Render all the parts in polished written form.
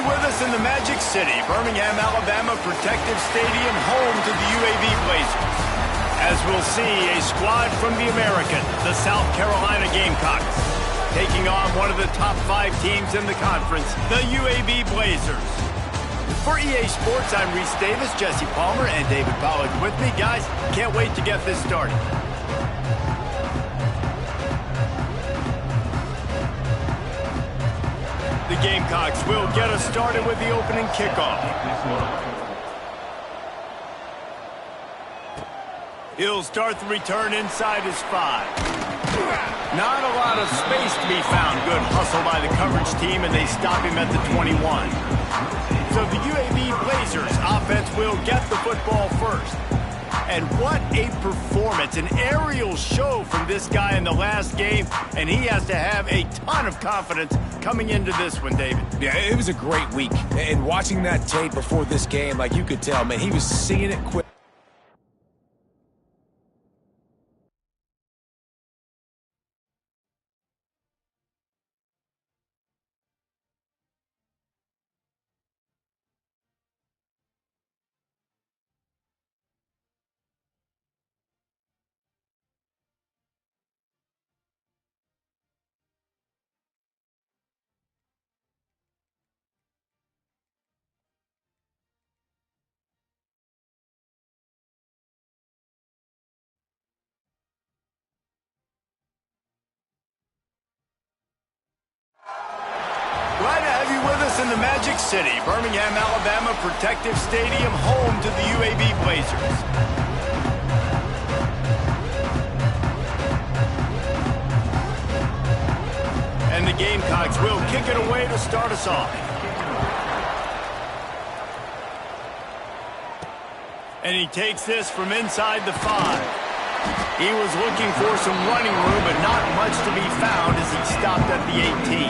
with us in the Magic City, Birmingham, Alabama Protective Stadium, home to the UAB Blazers. As we'll see, a squad from the American, the South Carolina Gamecocks, taking on one of the top 5 teams in the conference, the UAB Blazers. For EA Sports, I'm Reese Davis, Jesse Palmer, and David Pollack with me. Guys, can't wait to get this started. The Gamecocks will get us started with the opening kickoff. He'll start the return inside his 5. Not a lot of space to be found. Good hustle by the coverage team, and they stop him at the 21. So the UAB Blazers offense will get the football first. And what a performance, an aerial show from this guy in the last game, and he has to have a ton of confidence coming into this one, David. Yeah, it was a great week. And watching that tape before this game, like you could tell, man, he was seeing it quick. Glad to have you with us in the Magic City, Birmingham, Alabama Protective Stadium, home to the UAB Blazers. And the Gamecocks will kick it away to start us off. And he takes this from inside the 5. He was looking for some running room, but not much to be found as he stopped at the 18.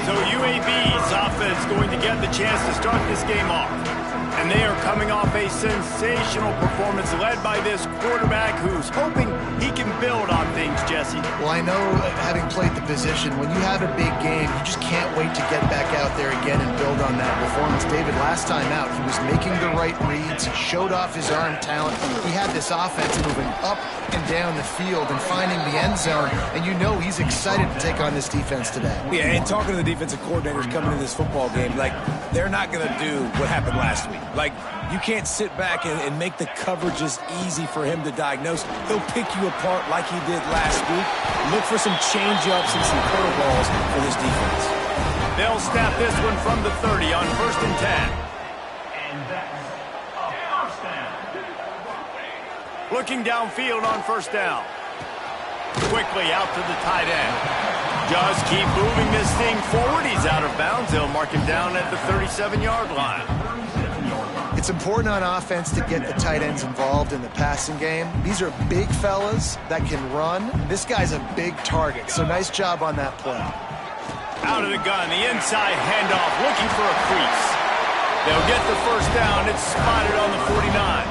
So UAB's offense going to get the chance to start this game off. And they are coming off a sensational performance led by this quarterback who's hoping he can build on things, Jesse. Well, I know, having played the position, when you have a big game, you just can't wait to get back out there again and build on that performance. David, last time out, he was making the right reads. He showed off his arm talent. He had this offense moving up and down the field and finding the end zone. And you know he's excited to take on this defense today. Yeah, and talking to the defensive coordinators coming into this football game, like, they're not going to do what happened last week. Like, you can't sit back and make the coverages easy for him to diagnose. He'll pick you apart like he did last week. Look for some change-ups and some curveballs for this defense. They'll snap this one from the 30 on 1st and 10. Looking downfield on 1st down. Quickly out to the tight end. Just keep moving this thing forward. He's out of bounds. They'll mark him down at the 37-yard line. It's important on offense to get the tight ends involved in the passing game. These are big fellas that can run. This guy's a big target, so nice job on that play. Out of the gun, the inside handoff, looking for a crease. They'll get the 1st down. It's spotted on the 49.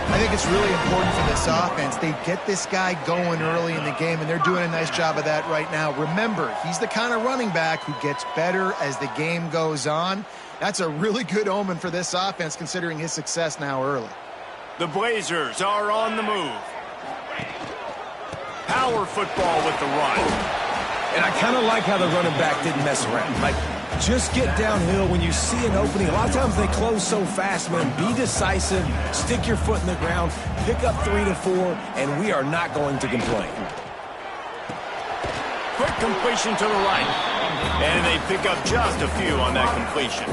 I think it's really important for this offense. They get this guy going early in the game, and they're doing a nice job of that right now. Remember, he's the kind of running back who gets better as the game goes on. That's a really good omen for this offense, considering his success now early. The Blazers are on the move. Power football with the run. And I kind of like how the running back didn't mess around. Like, just get downhill when you see an opening. A lot of times they close so fast, man. Be decisive, stick your foot in the ground, pick up 3 to 4, and we are not going to complain. Quick completion to the right. And they pick up just a few on that completion.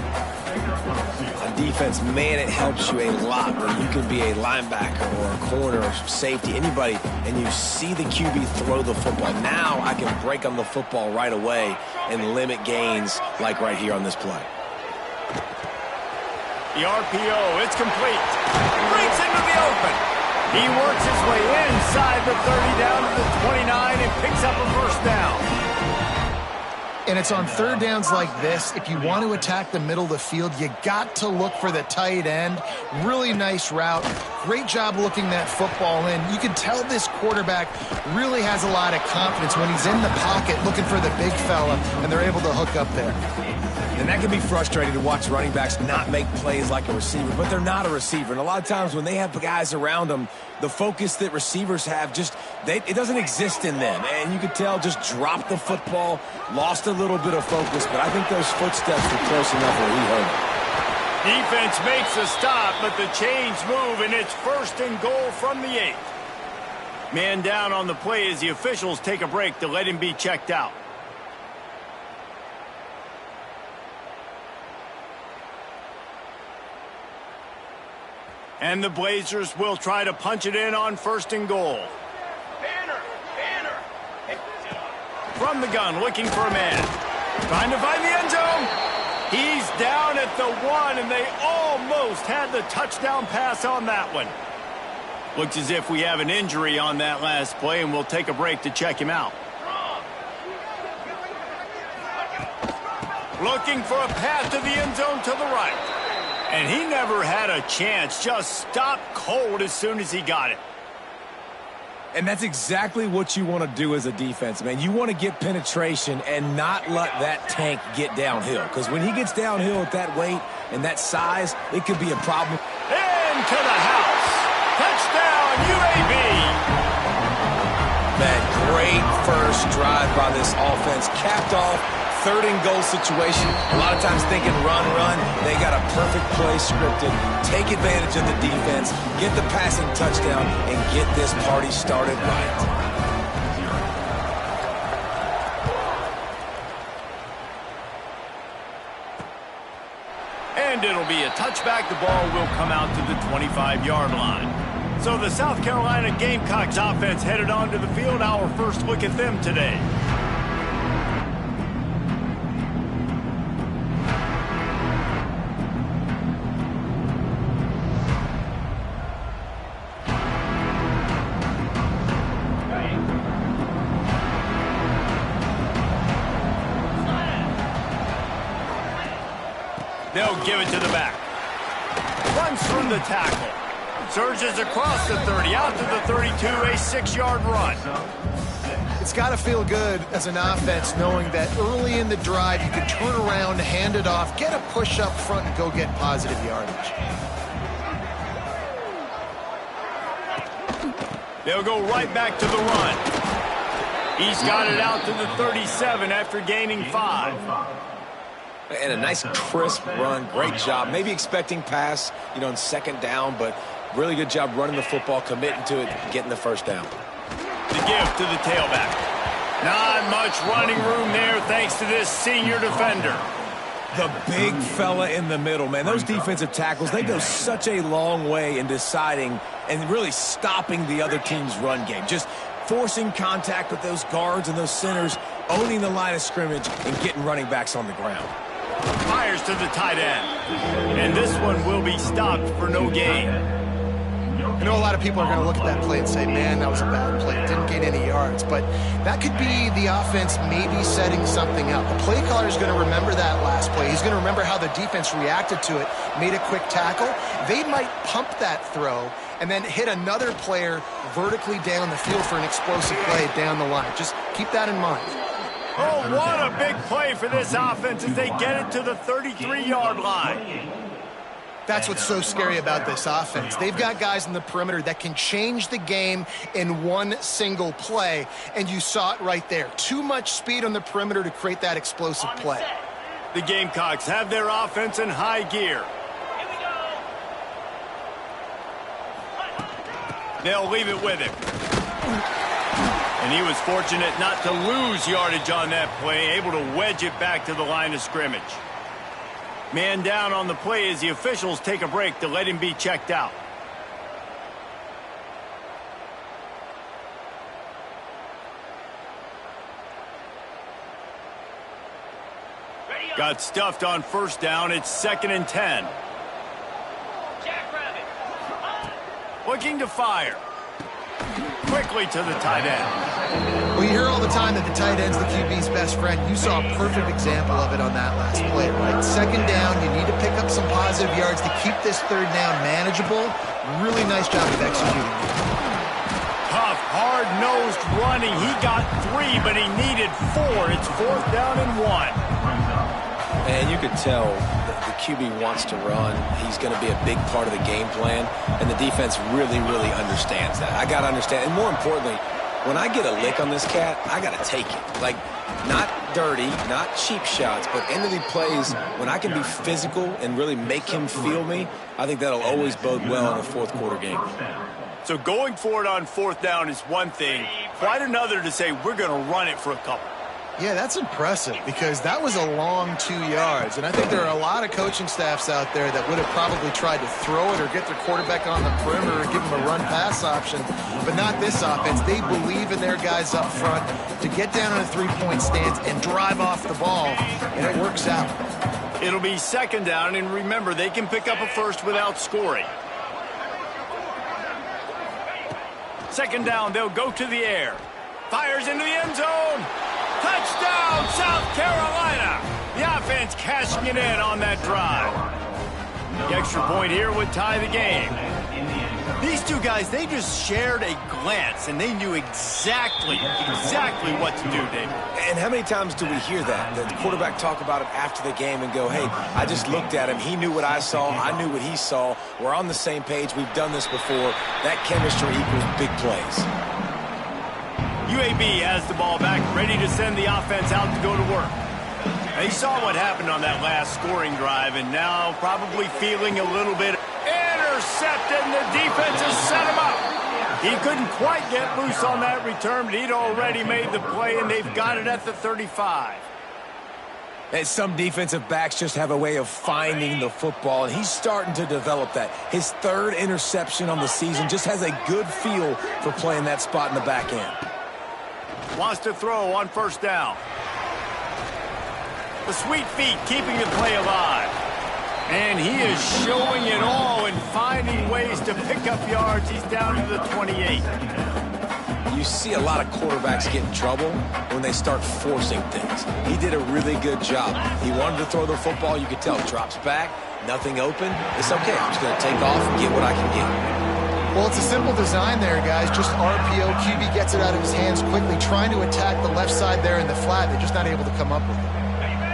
On defense, man, it helps you a lot when you can be a linebacker or a corner or safety, anybody, and you see the QB throw the football. Now I can break on the football right away and limit gains like right here on this play. The RPO, it's complete. Breaks into the open. He works his way inside the 30 down to the 29 and picks up a 1st down. And it's on 3rd downs like this. If you want to attack the middle of the field, you got to look for the tight end. Really nice route. Great job looking that football in. You can tell this quarterback really has a lot of confidence when he's in the pocket looking for the big fella, and they're able to hook up there. And that can be frustrating to watch running backs not make plays like a receiver, but they're not a receiver. And a lot of times when they have guys around them, the focus that receivers have it doesn't exist in them. And you could tell just dropped the football, lost a little bit of focus, but I think those footsteps were close enough where he heard it. Defense makes a stop, but the chains move, and it's 1st and goal from the 8. Man down on the play as the officials take a break to let him be checked out. And the Blazers will try to punch it in on 1st and goal. From the gun, looking for a man. Trying to find the end zone. He's down at the 1, and they almost had the touchdown pass on that one. Looks as if we have an injury on that last play, and we'll take a break to check him out. Looking for a pass to the end zone to the right. And he never had a chance, just stopped cold as soon as he got it. And that's exactly what you want to do as a defense, man. You want to get penetration and not let that tank get downhill. Because when he gets downhill at that weight and that size, it could be a problem. Into the house. Touchdown, UAB. Man, great first drive by this offense. Capped off, 3rd and goal situation. A lot of times thinking run. They got a perfect play scripted. Take advantage of the defense, get the passing touchdown, and get this party started right. And it'll be a touchback. The ball will come out to the 25-yard line. So the South Carolina Gamecocks offense headed onto the field. Our first look at them today. They'll give it to the back. Runs through the tackle. Surges across the 30, out to the 32, a 6-yard run. It's got to feel good as an offense knowing that early in the drive you can turn around, hand it off, get a push up front, and go get positive yardage. They'll go right back to the run. He's got it out to the 37 after gaining 5. And a nice crisp run, great job. Maybe expecting pass, in 2nd down, but really good job running the football, committing to it, getting the 1st down. The give to the tailback. Not much running room there thanks to this senior defender. The big fella in the middle, man. Those defensive tackles, they go such a long way in deciding and really stopping the other team's run game. Just forcing contact with those guards and those centers, owning the line of scrimmage, and getting running backs on the ground. Fires to the tight end. And this one will be stopped for no gain. I know a lot of people are going to look at that play and say, man, that was a bad play. It didn't gain any yards. But that could be the offense maybe setting something up. The play caller is going to remember that last play. He's going to remember how the defense reacted to it, made a quick tackle. They might pump that throw and then hit another player vertically down the field for an explosive play down the line. Just keep that in mind. Oh, what a big play for this offense as they get it to the 33-yard line. That's what's so scary about this offense. They've got guys in the perimeter that can change the game in one single play, and you saw it right there. Too much speed on the perimeter to create that explosive play. The Gamecocks have their offense in high gear. They'll leave it with him. And he was fortunate not to lose yardage on that play, able to wedge it back to the line of scrimmage. Man down on the play as the officials take a break to let him be checked out. Got stuffed on 1st down. It's 2nd and 10. Looking to fire. Quickly to the tight end. Well, you hear all the time that the tight end's the QB's best friend. You saw a perfect example of it on that last play, right? 2nd down, you need to pick up some positive yards to keep this 3rd down manageable. Really nice job of executing. Tough, hard-nosed running. He got 3, but he needed 4. It's 4th down and 1. And you could tell the QB wants to run. He's going to be a big part of the game plan, and the defense really, really understands that. I got to understand, and more importantly, when I get a lick on this cat, I got to take it. Like, not dirty, not cheap shots, but end of the plays, when I can be physical and really make him feel me, I think that'll always bode well in a fourth quarter game. So going for it on fourth down is one thing, quite another to say we're going to run it for a couple. Yeah, that's impressive because that was a long 2 yards. And I think there are a lot of coaching staffs out there that would have probably tried to throw it or get their quarterback on the perimeter and give him a run-pass option. But not this offense. They believe in their guys up front to get down on a three-point stance and drive off the ball, and it works out. It'll be second down, and remember, they can pick up a first without scoring. Second down, they'll go to the air. Fires into the end zone. Touchdown, South Carolina! The offense cashing it in on that drive. The extra point here would tie the game. These two guys, they just shared a glance, and they knew exactly what to do, David. And how many times do we hear that? The quarterback talk about it after the game and go, hey, I just looked at him. He knew what I saw. I knew what he saw. We're on the same page. We've done this before. That chemistry equals big plays. UAB has the ball back, ready to send the offense out to go to work. They saw what happened on that last scoring drive, and now probably feeling a little bit intercepted, and the defense has set him up. He couldn't quite get loose on that return, but he'd already made the play, and they've got it at the 35. And some defensive backs just have a way of finding the football, and he's starting to develop that. His third interception on the season, just has a good feel for playing that spot in the back end. Wants to throw on first down. The sweet feet keeping the play alive. And he is showing it all and finding ways to pick up yards. He's down to the 28. You see a lot of quarterbacks get in trouble when they start forcing things. He did a really good job. He wanted to throw the football. You could tell. Drops back, nothing open. It's okay. I'm just going to take off and get what I can get. Well, it's a simple design there, guys. Just RPO. QB gets it out of his hands quickly, trying to attack the left side there in the flat. They're just not able to come up with it.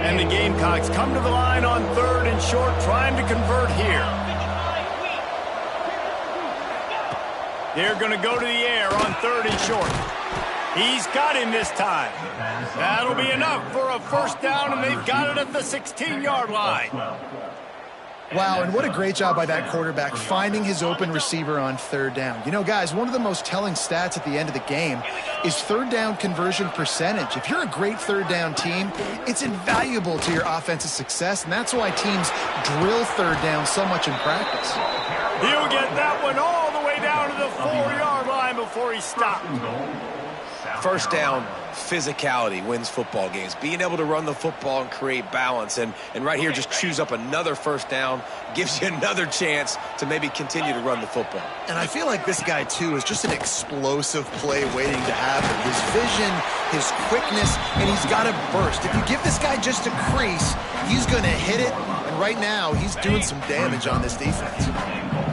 And the Gamecocks come to the line on third and short, trying to convert here. They're going to go to the air on third and short. He's got him this time. That'll be enough for a first down, and they've got it at the 16-yard line. Wow, and what a great job by that quarterback finding his open receiver on third down. You know, guys, one of the most telling stats at the end of the game is third down conversion percentage. If you're a great third down team, it's invaluable to your offensive success, and that's why teams drill third down so much in practice. He'll get that one all the way down to the 4-yard line before he stopped. First down, physicality wins football games. Being able to run the football and create balance. And right here, just choose up another first down, gives you another chance to maybe continue to run the football. And I feel like this guy, too, is just an explosive play waiting to happen. His vision, his quickness, and he's got a burst. If you give this guy just a crease, he's going to hit it. And right now, he's doing some damage on this defense.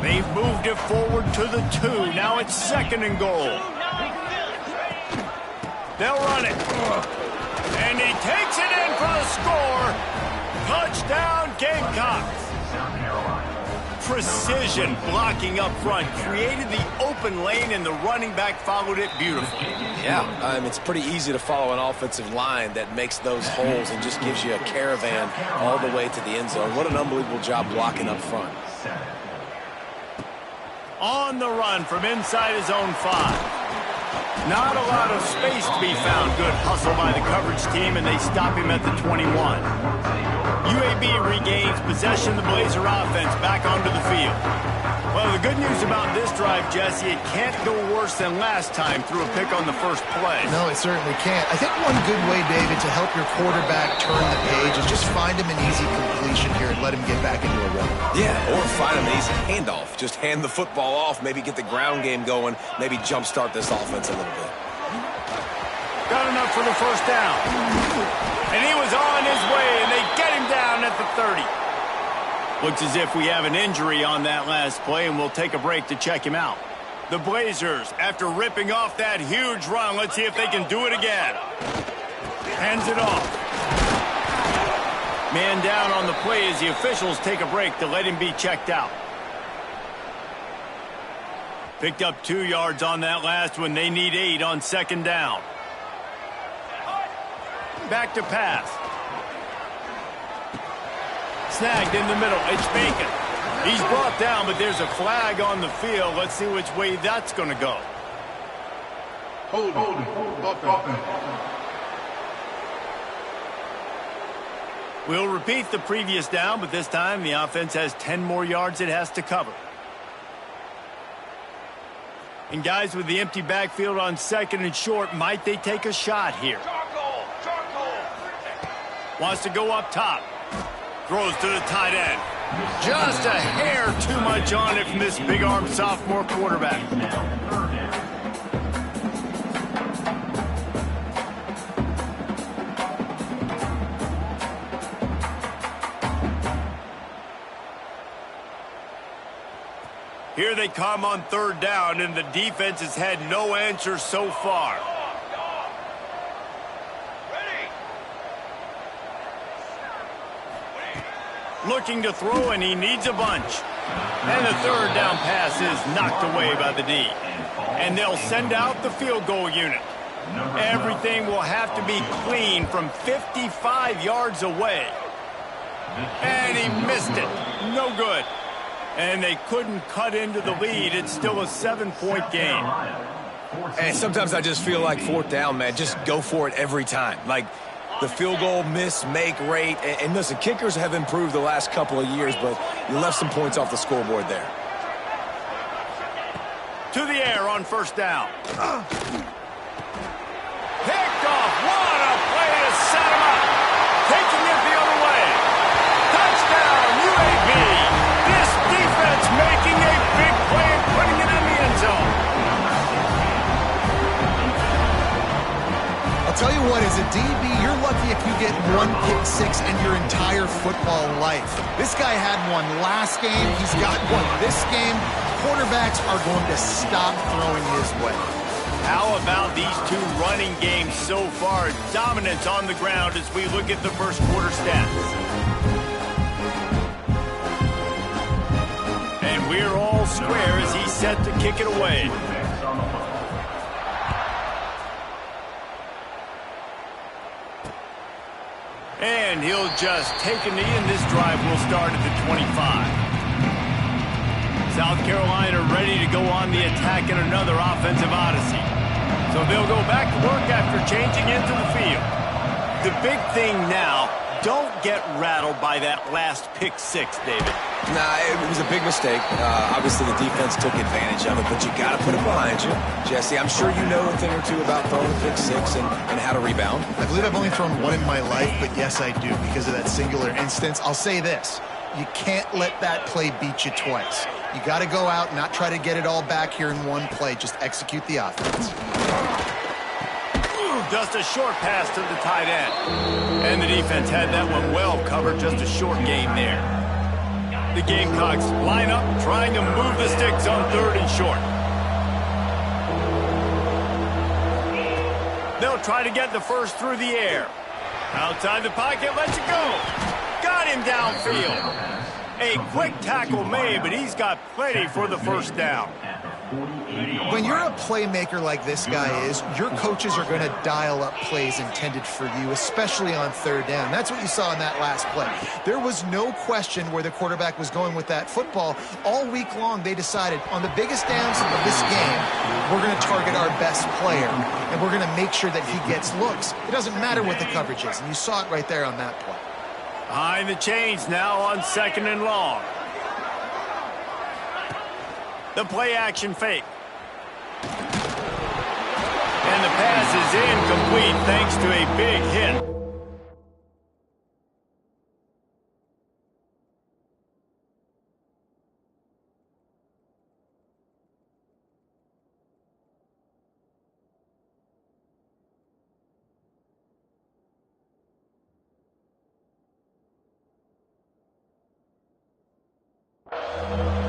They've moved it forward to the 2. Now it's second and goal. They'll run it. And he takes it in for the score. Touchdown, Gamecocks. Precision blocking up front. Created the open lane, and the running back followed it beautifully. Yeah, it's pretty easy to follow an offensive line that makes those holes and just gives you a caravan all the way to the end zone. What an unbelievable job blocking up front. On the run from inside his own 5. Not a lot of space to be found. Good hustle by the coverage team, and they stop him at the 21. UAB regains possession of the Blazer offense back onto the field. Well, the good news about this drive, Jesse, it can't go worse than last time through a pick on the first play. No, it certainly can't. I think one good way, David, to help your quarterback turn the page is just find him an easy completion here and let him get back into a run. Yeah, or find him an easy handoff. Just hand the football off, maybe get the ground game going, maybe jumpstart this offense a little bit. Got enough for the first down. And he was on his way, and they get him down at the 30. Looks as if we have an injury on that last play, and we'll take a break to check him out. The Blazers, after ripping off that huge run, let's see if they can do it again. Hands it off. Man down on the play as the officials take a break to let him be checked out. Picked up 2 yards on that last one. They need 8 on second down. Back to pass. Snagged in the middle. It's Bacon. He's brought down, but there's a flag on the field. Let's see which way that's going to go. Hold. We'll repeat the previous down, but this time the offense has 10 more yards it has to cover. And guys, with the empty backfield on second and short, might they take a shot here? Wants to go up top. Throws to the tight end. Just a hair too much on it from this big-armed sophomore quarterback. Here they come on third down, and the defense has had no answer so far. Looking to throw, and he needs a bunch. And the third down pass is knocked away by the D. And they'll send out the field goal unit. Everything will have to be clean from 55 yards away. And he missed it. No good. And they couldn't cut into the lead. It's still a 7-point game. And sometimes I just feel like fourth down, man, just go for it every time. Like the field goal miss-make rate. And listen, kickers have improved the last couple of years, but you left some points off the scoreboard there. To the air on first down. Picked off. What a play to set him up. Taking it the other way. Touchdown, UAB. This defense making a big play and putting it in the end zone. I'll tell you what, as a DB, you're lucky if you get one pick six in your entire football life. This guy had one last game. He's got one this game. Quarterbacks are going to stop throwing his way. How about these two running games so far? Dominance on the ground as we look at the first quarter stats. And we're all square as he's set to kick it away. And he'll just take a knee, and this drive will start at the 25. South Carolina ready to go on the attack in another offensive odyssey. So they'll go back to work after changing into the field. The big thing now, don't get rattled by that last pick six, David. Nah, it was a big mistake. Obviously, the defense took advantage of it, but you got to put it behind you. Jesse, I'm sure you know a thing or two about throwing a pick six and how to rebound. I believe I've only thrown one in my life, but yes, I do because of that singular instance. I'll say this. You can't let that play beat you twice. You got to go out and not try to get it all back here in one play. Just execute the offense. Just a short pass to the tight end. And the defense had that one well covered. Just a short game there. The Gamecocks line up, trying to move the sticks on third and short. They'll try to get the first through the air. Outside the pocket, lets it go. Got him downfield. A quick tackle made, but he's got plenty for the first down. When you're a playmaker like this guy is, your coaches are going to dial up plays intended for you, especially on third down. That's what you saw in that last play. There was no question where the quarterback was going with that football. All week long, they decided on the biggest downs of this game, we're going to target our best player, and we're going to make sure that he gets looks. It doesn't matter what the coverage is, and you saw it right there on that play. Behind the chains now on second and long. The play action fake. And the pass is incomplete thanks to a big hit.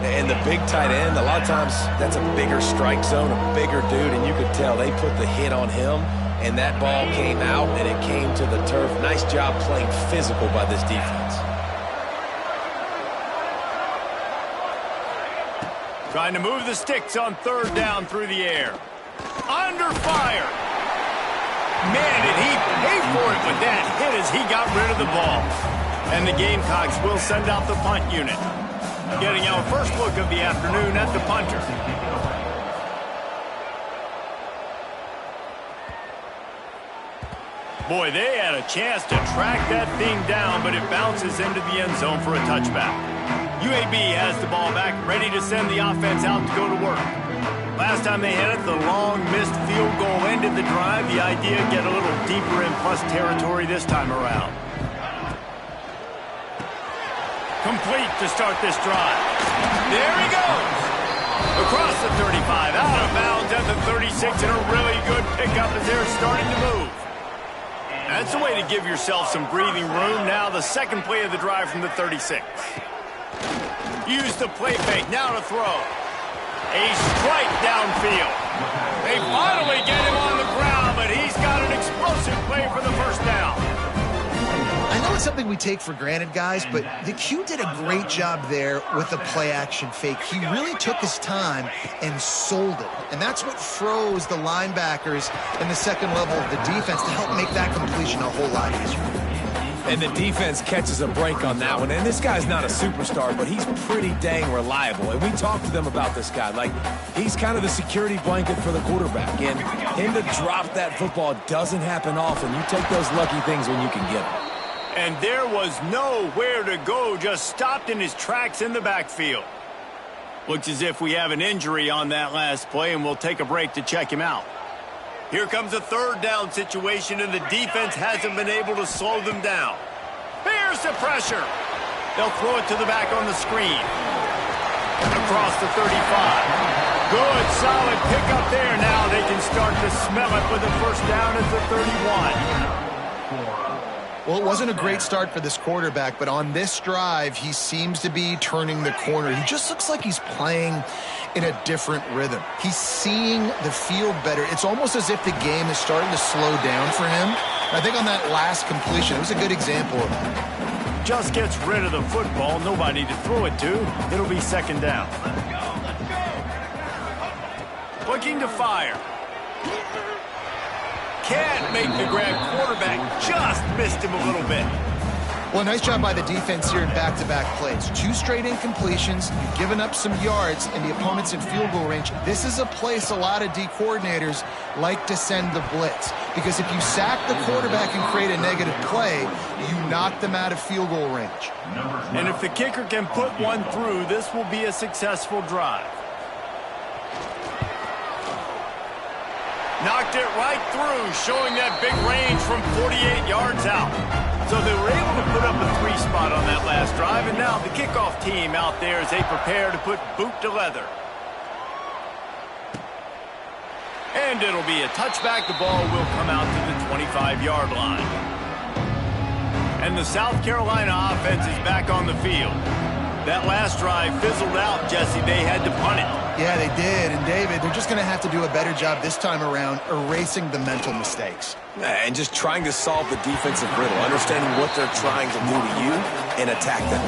And the big tight end, a lot of times that's a bigger strike zone, a bigger dude, and you could tell they put the hit on him and that ball came out, and it came to the turf. Nice job playing physical by this defense. Trying to move the sticks on third down through the air. Under fire. Man, did he pay for it with that hit as he got rid of the ball. And the Gamecocks will send out the punt unit. Getting our first look of the afternoon at the punter. Boy, they had a chance to track that thing down, but it bounces into the end zone for a touchback. UAB has the ball back, ready to send the offense out to go to work. Last time they had it, the long missed field goal ended the drive. The idea, get a little deeper in plus territory this time around. Complete to start this drive. There he goes. Across the 35, out of bounds at the 36, and a really good pickup as they're starting to move. That's a way to give yourself some breathing room. Now the second play of the drive from the 36. Use the play fake, now to throw. A strike downfield. They finally get him on the ground, but he's got an explosive play for the first down. I know it's something we take for granted, guys, but the Q did a great job there with the play-action fake. He really took his time and sold it. And that's what froze the linebackers in the second level of the defense to help make that completion a whole lot easier. And the defense catches a break on that one. And this guy's not a superstar, but he's pretty dang reliable. And we talked to them about this guy. Like, he's kind of the security blanket for the quarterback. And him to drop that football doesn't happen often. You take those lucky things when you can get them. And there was nowhere to go, just stopped in his tracks in the backfield. Looks as if we have an injury on that last play, and we'll take a break to check him out. Here comes a third down situation, and the defense hasn't been able to slow them down. Here's the pressure. They'll throw it to the back on the screen. Across the 35. Good, solid pickup there. Now they can start to smell it with a first down at the 31. Well, it wasn't a great start for this quarterback, but on this drive, he seems to be turning the corner. He just looks like he's playing in a different rhythm. He's seeing the field better. It's almost as if the game is starting to slow down for him. I think on that last completion, it was a good example of that. Just gets rid of the football, nobody to throw it to. It'll be second down. Looking to fire. Can't make the grab. Quarterback just missed him a little bit. Well, nice job by the defense here in back-to-back plays. 2 straight incompletions. You've given up some yards, and the opponent's in field goal range. This is a place a lot of D coordinators like to send the blitz, because if you sack the quarterback and create a negative play, you knock them out of field goal range. And if the kicker can put one through, this will be a successful drive. Knocked it right through, showing that big range from 48 yards out. So they were able to put up a 3 spot on that last drive, and now the kickoff team out there as they prepare to put boot to leather. And it'll be a touchback. The ball will come out to the 25-yard line. And the South Carolina offense is back on the field. That last drive fizzled out, Jesse. They had to punt it. Yeah, they did. And, David, they're just going to have to do a better job this time around erasing the mental mistakes. And just trying to solve the defensive riddle, understanding what they're trying to do to you and attack them.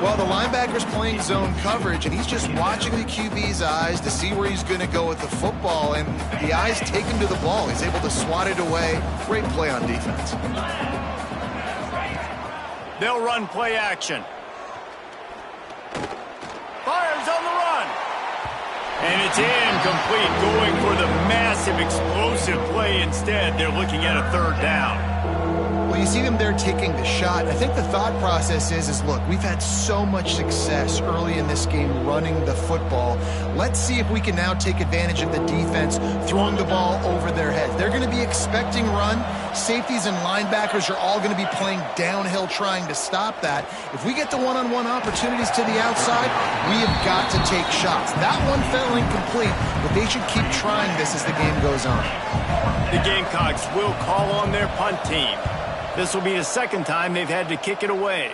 Well, the linebacker's playing zone coverage, and he's just watching the QB's eyes to see where he's going to go with the football, and the eyes take him to the ball. He's able to swat it away. Great play on defense. They'll run play action. Fires on the run. And it's incomplete, going for the massive explosive play instead. They're looking at a third down. Well, you see them there taking the shot. I think the thought process is look, we've had so much success early in this game running the football. Let's see if we can now take advantage of the defense throwing the ball over their heads. They're going to be expecting run. Safeties and linebackers are all going to be playing downhill trying to stop that. If we get the one-on-one opportunities to the outside, we have got to take shots. That one fell incomplete, but they should keep trying this as the game goes on. The Gamecocks will call on their punt team. This will be the second time they've had to kick it away.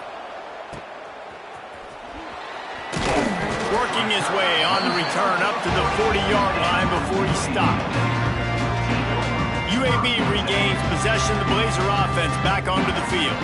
Working his way on the return up to the 40-yard line before he stopped. UAB regains possession of the Blazer offense back onto the field.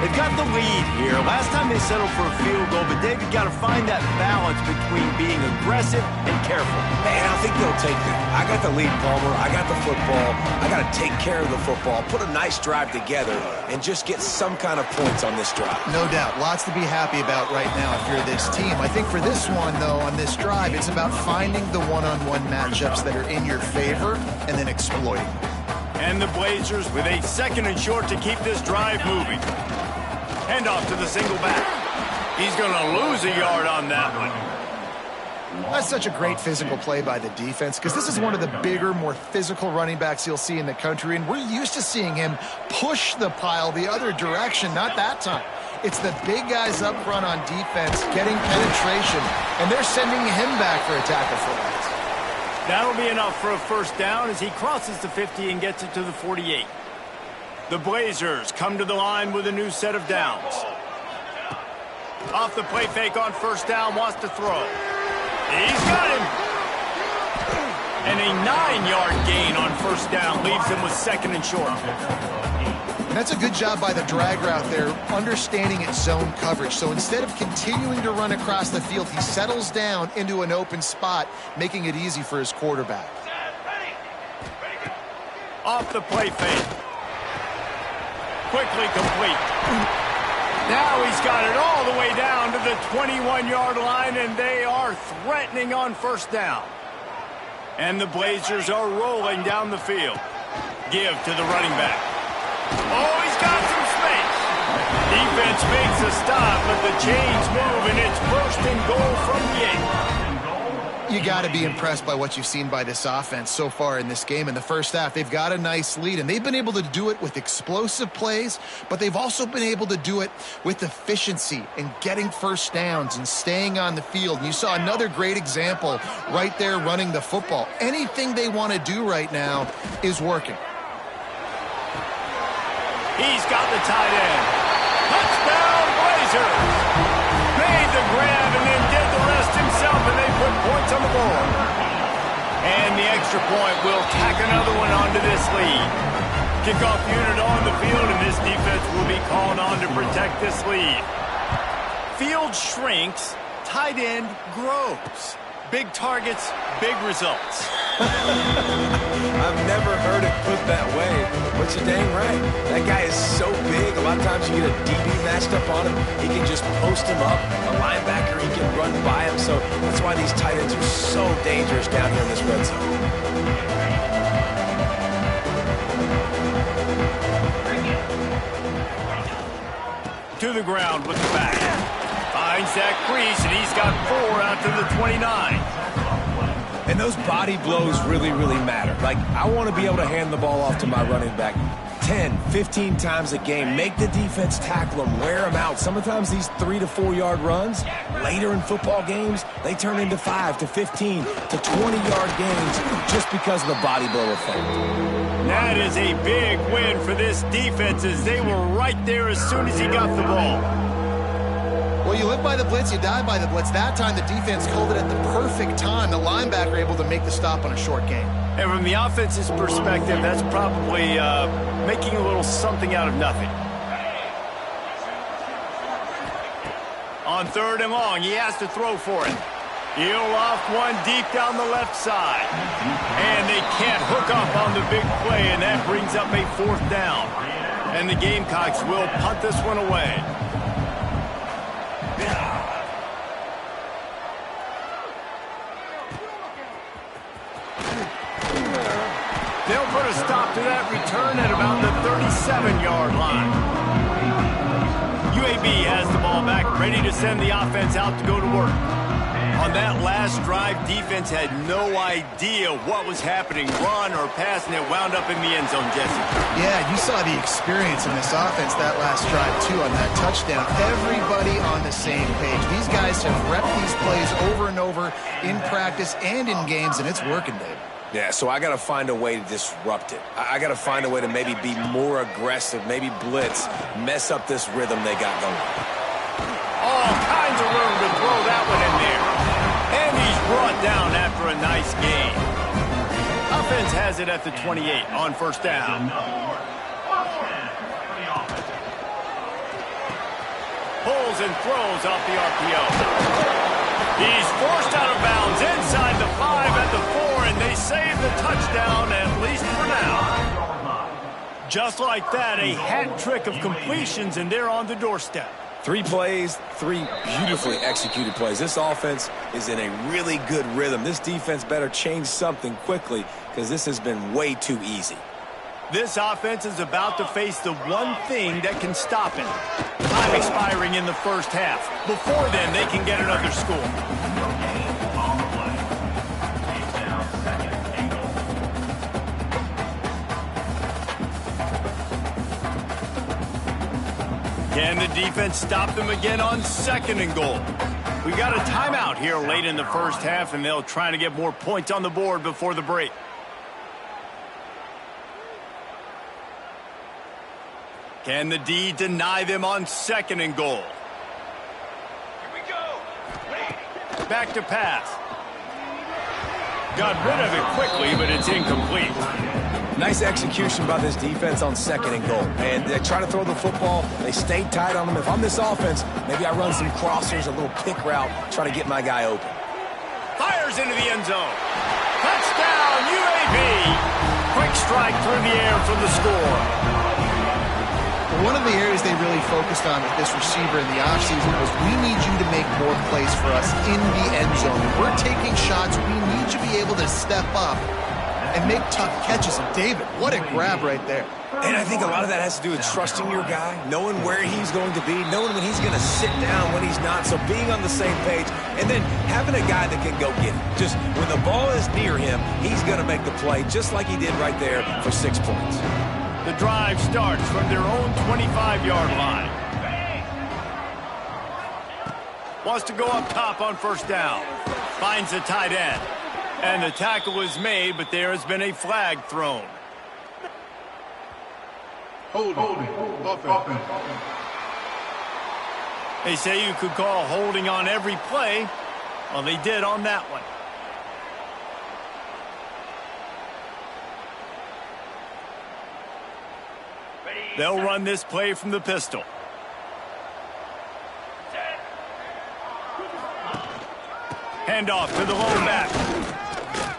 They've got the lead here. Last time they settled for a field goal, but David got to find that balance between being aggressive and careful. Man, I think they'll take that. I got the lead, Palmer. I got the football. I got to take care of the football, put a nice drive together, and just get some kind of points on this drive. No doubt. Lots to be happy about right now if you're this team. I think for this one, though, on this drive, it's about finding the one-on-one matchups that are in your favor and then exploiting them. And the Blazers with a 2nd and short to keep this drive moving. Hand off to the single back. He's going to lose a yard on that one. That's such a great physical play by the defense because this is one of the bigger, more physical running backs you'll see in the country, and we're used to seeing him push the pile the other direction. Not that time. It's the big guys up front on defense getting penetration, and they're sending him back for a tackle for loss. That'll be enough for a first down as he crosses the 50 and gets it to the 48. The Blazers come to the line with a new set of downs. Off the play fake on first down, wants to throw. He's got him. And a 9-yard gain on first down leaves him with 2nd and short. And that's a good job by the drag route there, understanding its zone coverage. So instead of continuing to run across the field, he settles down into an open spot, making it easy for his quarterback. Off the play fake. Quickly complete. Now he's got it all the way down to the 21-yard line, and they are threatening on first down. And the Blazers are rolling down the field. Give to the running back. Oh, he's got some space. Defense makes a stop, but the chains move, and it's 1st and goal from the 8. You got to be impressed by what you've seen by this offense so far in this game. In the first half, they've got a nice lead, and they've been able to do it with explosive plays, but they've also been able to do it with efficiency and getting first downs and staying on the field. And you saw another great example right there running the football. Anything they want to do right now is working. He's got the tight end. Touchdown, Blazers! Made the grab and then did the rest himself, and they put points on the board. And the extra point will tack another one onto this lead. Kickoff unit on the field, and this defense will be called on to protect this lead. Field shrinks, tight end grows. Big targets, big results. I've never heard it put that way, but you're dang right. That guy is so big, a lot of times you get a DB matched up on him. He can just post him up. A linebacker, he can run by him. So that's why these tight ends are so dangerous down here in this red zone. To the ground with the back. Finds that crease, and he's got 4 out to the 29. And those body blows really, really matter. Like, I want to be able to hand the ball off to my running back 10, 15 times a game. Make the defense tackle them, wear them out. Sometimes these 3 to 4 yard runs, later in football games, they turn into 5 to 15 to 20-yard gains just because of the body blow effect. That is a big win for this defense as they were right there as soon as he got the ball. Well, you live by the blitz, you die by the blitz. That time, the defense called it at the perfect time. The linebacker able to make the stop on a short gain. And from the offense's perspective, that's probably making a little something out of nothing. On 3rd and long, he has to throw for it. He'll loft one deep down the left side. And they can't hook up on the big play, and that brings up a 4th down. And the Gamecocks will punt this one away. They'll put a stop to that return at about the 37-yard line. UAB has the ball back, ready to send the offense out to go to work. On that last drive, defense had no idea what was happening, run or pass, and it wound up in the end zone, Jesse. Yeah, you saw the experience in this offense that last drive, too, on that touchdown. Everybody on the same page. These guys have repped these plays over and over in practice and in games, and it's working, Dave. Yeah, so I got to find a way to disrupt it. I got to find a way to maybe be more aggressive, maybe blitz, mess up this rhythm they got going. All kinds of room to throw that one in there. And he's brought down after a nice gain. defense has it at the 28 on first down. Pulls and throws off the RPO. He's forced out of bounds inside the 5 at the 4, and they save the touchdown, at least for now. Just like that, a hat trick of completions, and they're on the doorstep. 3 plays, 3 beautifully executed plays. This offense is in a really good rhythm. This defense better change something quickly because this has been way too easy. This offense is about to face the one thing that can stop it. Time expiring in the first half. Before then, they can get another score. Can the defense stop them again on 2nd and goal? We got a timeout here late in the first half, and they'll try to get more points on the board before the break. Can the D deny them on 2nd and goal? Here we go. Back to pass. Got rid of it quickly, but it's incomplete. Nice execution by this defense on 2nd and goal. And they try to throw the football. They stay tight on them. If I'm this offense, maybe I run some crossers, a little pick route, try to get my guy open. Fires into the end zone. Touchdown, UAB. Quick strike through the air for the score. One of the areas they really focused on with this receiver in the offseason was we need you to make more plays for us in the end zone. We're taking shots. We need you to be able to step up and make tough catches. And David, what a grab right there. And I think a lot of that has to do with trusting your guy, knowing where he's going to be, knowing when he's going to sit down, when he's not. So being on the same page, and then having a guy that can go get it. Just when the ball is near him, he's going to make the play just like he did right there for 6 points. The drive starts from their own 25-yard line. Wants to go up top on first down. Finds the tight end. And the tackle is made, but there has been a flag thrown. Holding. Offense. They say you could call holding on every play. Well, they did on that one. They'll run this play from the pistol. Handoff to the lone back.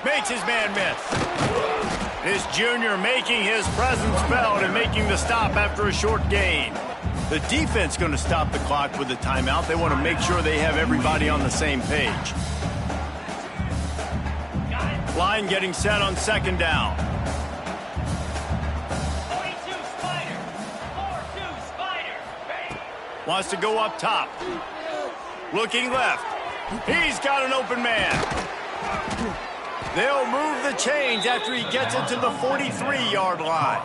Makes his man miss. This junior making his presence felt and making the stop after a short gain. The defense going to stop the clock with a timeout. They want to make sure they have everybody on the same page. Line getting set on 2nd down. Wants to go up top. Looking left. He's got an open man. They'll move the chains after he gets it to the 43-yard line.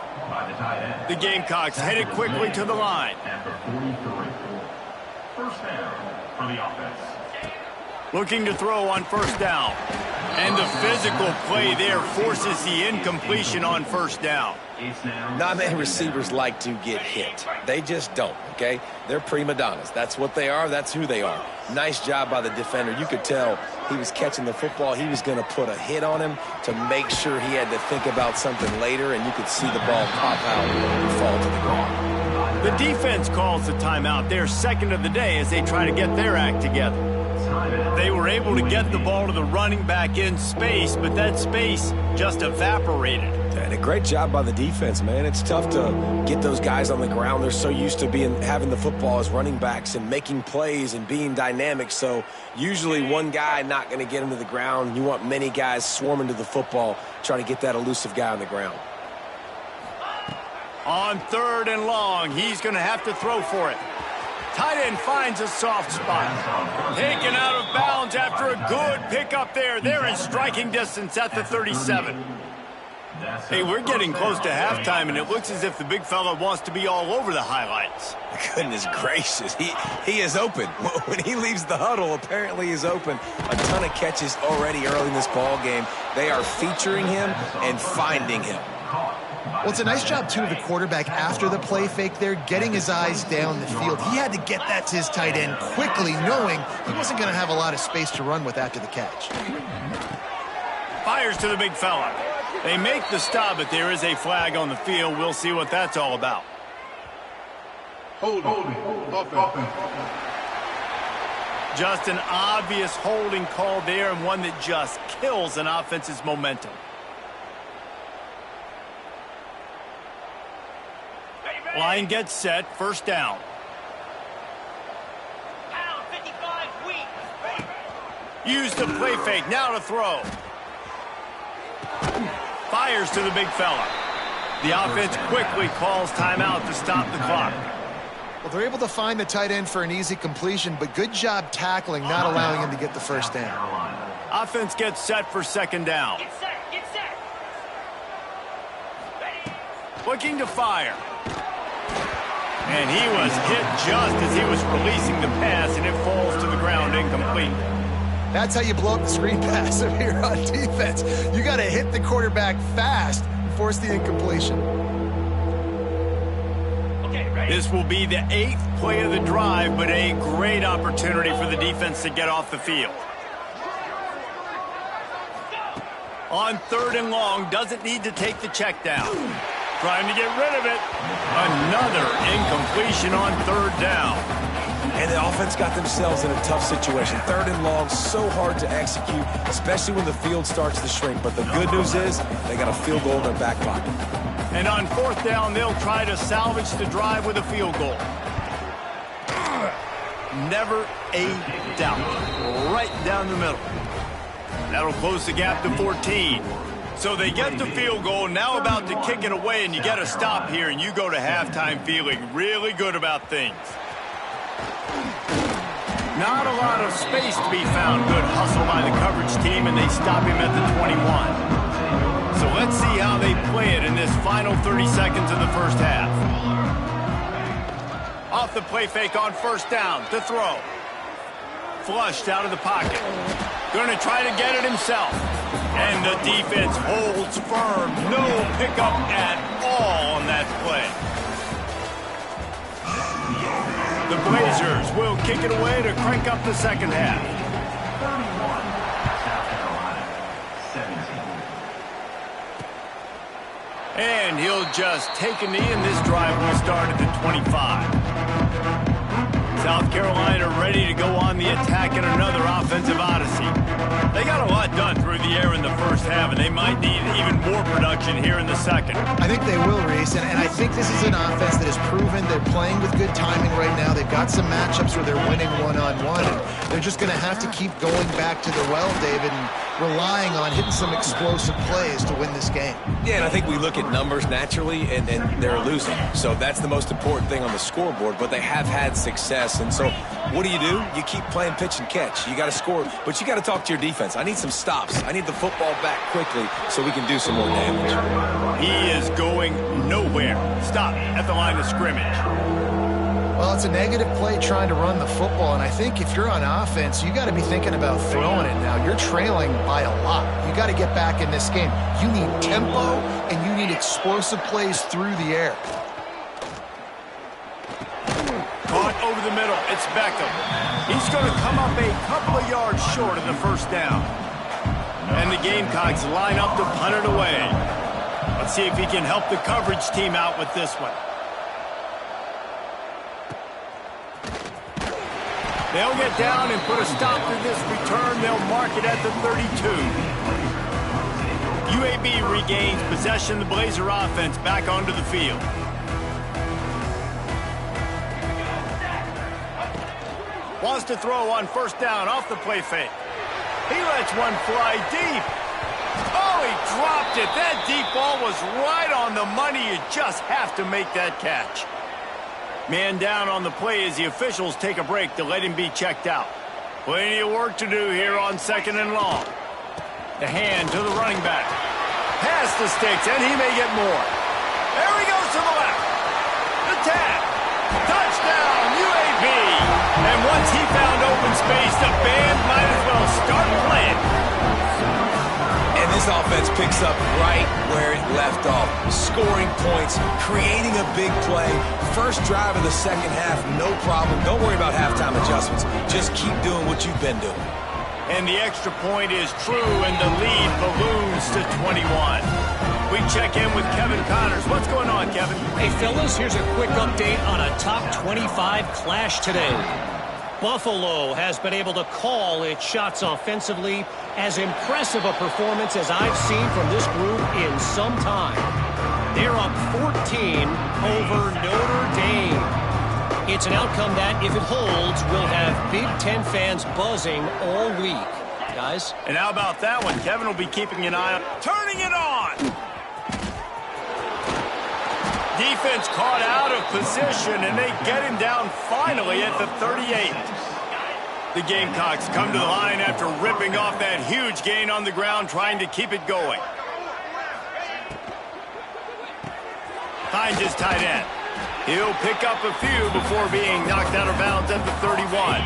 The Gamecocks headed quickly to the line. First down for the offense. Looking to throw on first down. And the physical play there forces the incompletion on first down. Not many receivers like to get hit. They just don't, okay? They're prima donnas. That's what they are. That's who they are. Nice job by the defender. You could tell he was catching the football. He was going to put a hit on him to make sure he had to think about something later, and you could see the ball pop out and fall to the ground. The defense calls the timeout. They're 2nd of the day as they try to get their act together. They were able to get the ball to the running back in space, but that space just evaporated. And a great job by the defense, man. It's tough to get those guys on the ground. They're so used to having the football as running backs and making plays and being dynamic. So usually one guy not going to get him to the ground. You want many guys swarming to the football, trying to get that elusive guy on the ground. On 3rd and long, he's going to have to throw for it. Tight end finds a soft spot. Taken out of bounds after a good pickup there. They're in striking distance at the 37. Hey, we're getting close to halftime, and it looks as if the big fella wants to be all over the highlights. Goodness gracious, he is open. When he leaves the huddle, apparently he's open. A ton of catches already early in this ball game. They are featuring him and finding him. Well, it's a nice job, too, of the quarterback after the play fake there, getting his eyes down the field. He had to get that to his tight end quickly, knowing he wasn't going to have a lot of space to run with after the catch. Fires to the big fella. They make the stop, but there is a flag on the field. We'll see what that's all about. Holding. Offense. Just an obvious holding call there, and one that just kills an offense's momentum. Line gets set, first down. Use the play fake, now to throw. Fires to the big fella. The offense quickly calls timeout to stop the clock. Well, they're able to find the tight end for an easy completion, but good job tackling, not allowing him to get the first down. Offense gets set for second down. Get set. Looking to fire. And he was hit just as he was releasing the pass, and it falls to the ground incomplete. That's how you blow up the screen pass if you're on defense. You got to hit the quarterback fast and force the incompletion. This will be the 8th play of the drive, but a great opportunity for the defense to get off the field. On 3rd and long, doesn't need to take the check down. Trying to get rid of it. Another incompletion on 3rd down. And the offense got themselves in a tough situation. 3rd and long, so hard to execute, especially when the field starts to shrink. But the good news is they got a field goal in their back pocket. And on 4th down, they'll try to salvage the drive with a field goal. Never a doubt. Right down the middle. That'll close the gap to 14. So they get the field goal, now about to kick it away, and you get a stop here, and you go to halftime feeling really good about things. Not a lot of space to be found. Good hustle by the coverage team, and they stop him at the 21. So let's see how they play it in this final 30 seconds of the first half. Off the play fake on 1st down to throw. Flushed out of the pocket. Going to try to get it himself. And the defense holds firm. No pickup at all on that play. The Blazers will kick it away to crank up the second half. 31, 17. And he'll just take a knee, and this drive will start at the 25. South Carolina ready to go on the attack in another offensive odyssey. They got a lot done through the air in the first half, and they might need even more production here in the second. I think they will, Reese, and I think this is an offense that has proven they're playing with good timing right now. They've got some matchups where they're winning one-on-one, and they're just going to have to keep going back to the well, David, and relying on hitting some explosive plays to win this game. Yeah, and I think we look at numbers naturally, and they're losing. So that's the most important thing on the scoreboard, but they have had success. And so what do? You keep playing pitch and catch. You got to score, but you got to talk to your defense. I need some stops. I need the football back quickly so we can do some more damage. He is going nowhere. Stop at the line of scrimmage. Well, it's a negative play trying to run the football, and I think if you're on offense, you got to be thinking about throwing it now. You're trailing by a lot. You got to get back in this game. You need tempo, and you need explosive plays through the air. Caught over the middle. It's Beckham. He's going to come up a couple of yards short of the first down. And the Gamecocks line up to punt it away. Let's see if he can help the coverage team out with this one. They'll get down and put a stop to this return. They'll mark it at the 32. UAB regains possession of the Blazer offense back onto the field. Wants to throw on 1st down off the play fake. He lets one fly deep. Oh, he dropped it. That deep ball was right on the money. You just have to make that catch. Man down on the play as the officials take a break to let him be checked out. Plenty of work to do here on 2nd and long. The hand to the running back. Past the sticks, and he may get more. There he goes to the left. The tap. Touchdown, UAB. And once he found open space, the band might as well start playing. And this offense picks up right where it left off. Scoring points, creating a big play. First drive of the second half, no problem. Don't worry about halftime adjustments. Just keep doing what you've been doing. And the extra point is true, and the lead balloons to 21. We check in with Kevin Connors. What's going on, Kevin? Hey, fellas, here's a quick update on a top 25 clash today. Buffalo has been able to call its shots offensively. As impressive a performance as I've seen from this group in some time. They're up 14 over Notre Dame. It's an outcome that, if it holds, will have Big Ten fans buzzing all week. Guys? And how about that one? Kevin will be keeping an eye on. Turning it on! Defense caught out of position, and they get him down finally at the 38. The Gamecocks come to the line after ripping off that huge gain on the ground, trying to keep it going. Finds his tight end. He'll pick up a few before being knocked out of bounds at the 31.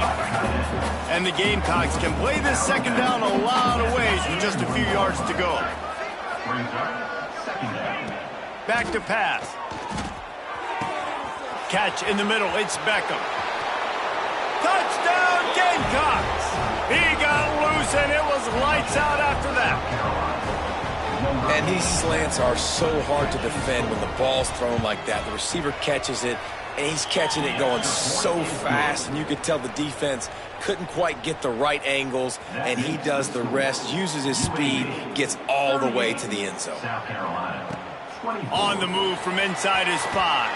And the Gamecocks can play this second down a lot of ways with just a few yards to go. Back to pass. Catch in the middle. It's Beckham. Touchdown, Gamecocks! He got loose, and it was lights out after that. And these slants are so hard to defend when the ball's thrown like that. The receiver catches it, and he's catching it going so fast, and you could tell the defense couldn't quite get the right angles, and he does the rest, uses his speed, gets all the way to the end zone. On the move from inside his 5.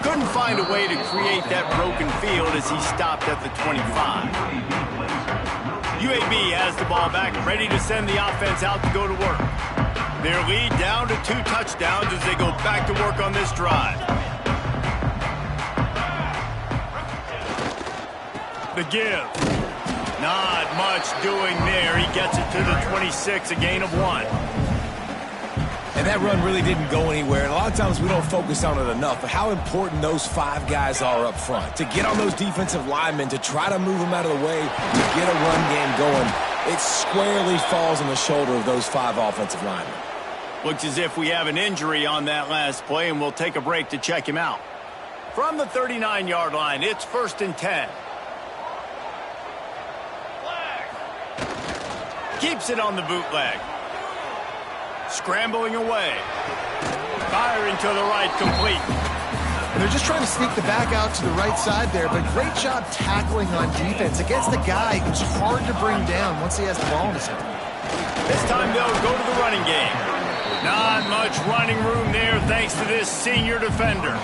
Couldn't find a way to create that broken field as he stopped at the 25. UAB has the ball back, ready to send the offense out to go to work. Their lead down to 2 touchdowns as they go back to work on this drive. The give. Not much doing there. He gets it to the 26, a gain of 1. And that run really didn't go anywhere. And a lot of times we don't focus on it enough, but how important those 5 guys are up front. To get on those defensive linemen, to try to move them out of the way, to get a run game going, it squarely falls on the shoulder of those 5 offensive linemen. Looks as if we have an injury on that last play, and we'll take a break to check him out. From the 39-yard line, it's 1st and 10. Keeps it on the bootleg. Scrambling away. Firing to the right, complete. They're just trying to sneak the back out to the right side there, but great job tackling on defense against the guy who's hard to bring down once he has the ball in his hand. This time they'll go to the running game. Not much running room there thanks to this senior defender.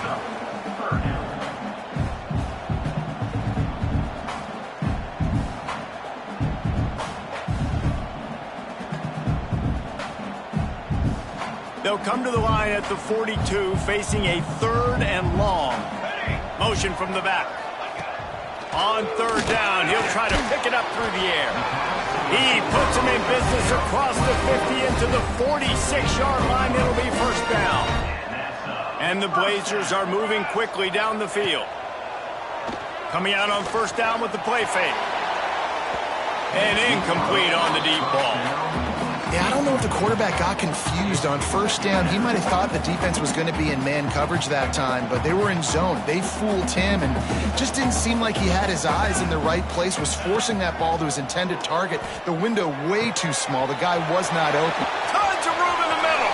They'll come to the line at the 42, facing a 3rd and long. Motion from the back. On 3rd down, he'll try to pick it up through the air. He puts him in business across the 50 into the 46-yard line. It'll be 1st down. And the Blazers are moving quickly down the field. Coming out on 1st down with the play fake. And incomplete on the deep ball. Yeah, I don't know if the quarterback got confused on 1st down. He might have thought the defense was going to be in man coverage that time, but they were in zone. They fooled him and just didn't seem like he had his eyes in the right place, was forcing that ball to his intended target. The window way too small. The guy was not open. Tons of room in the middle.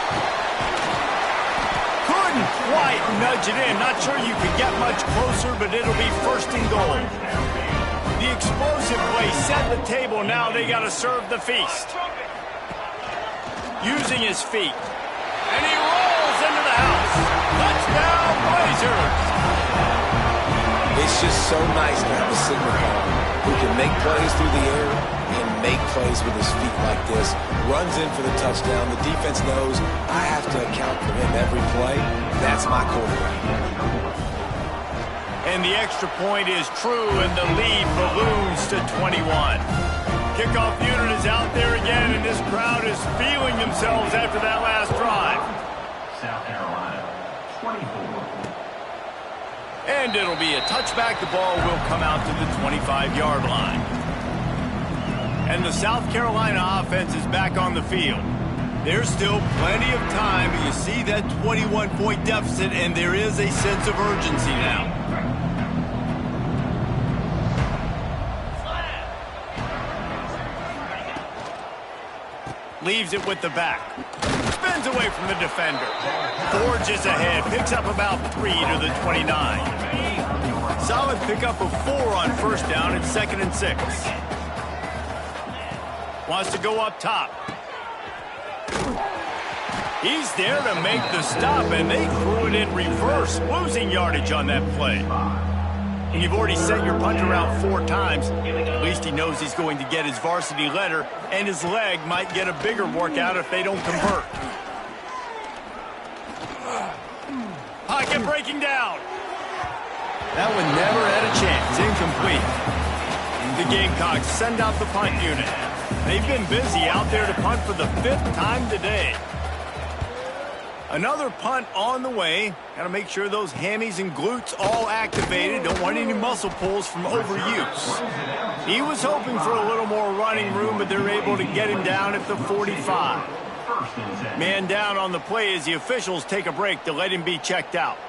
Couldn't quite nudge it in. Not sure you could get much closer, but it'll be 1st and goal. The explosive play set the table. Now they got to serve the feast. Using his feet. And he rolls into the house. Touchdown, Blazers! It's just so nice to have a signal who can make plays through the air and make plays with his feet like this. Runs in for the touchdown. The defense knows I have to account for him every play. That's my quarterback. And the extra point is true, and the lead balloons to 21. Kickoff unit is out there again, and this crowd is feeling themselves after that last drive. South Carolina, 24. And it'll be a touchback. The ball will come out to the 25-yard line. And the South Carolina offense is back on the field. There's still plenty of time. You see that 21-point deficit, and there is a sense of urgency now. Leaves it with the back. Spins away from the defender. Forges ahead. Picks up about 3 to the 29. Solid pickup of 4 on first down and 2nd and 6. Wants to go up top. He's there to make the stop, and they threw it in reverse, losing yardage on that play. And you've already sent your punter out 4 times. At least he knows he's going to get his varsity letter, and his leg might get a bigger workout if they don't convert. Pocket breaking down. That one never had a chance. Incomplete. The Gamecocks send out the punt unit. They've been busy out there to punt for the 5th time today. Another punt on the way. Got to make sure those hammies and glutes all activated. Don't want any muscle pulls from overuse. He was hoping for a little more running room, but they're able to get him down at the 45. Man down on the play as the officials take a break to let him be checked out.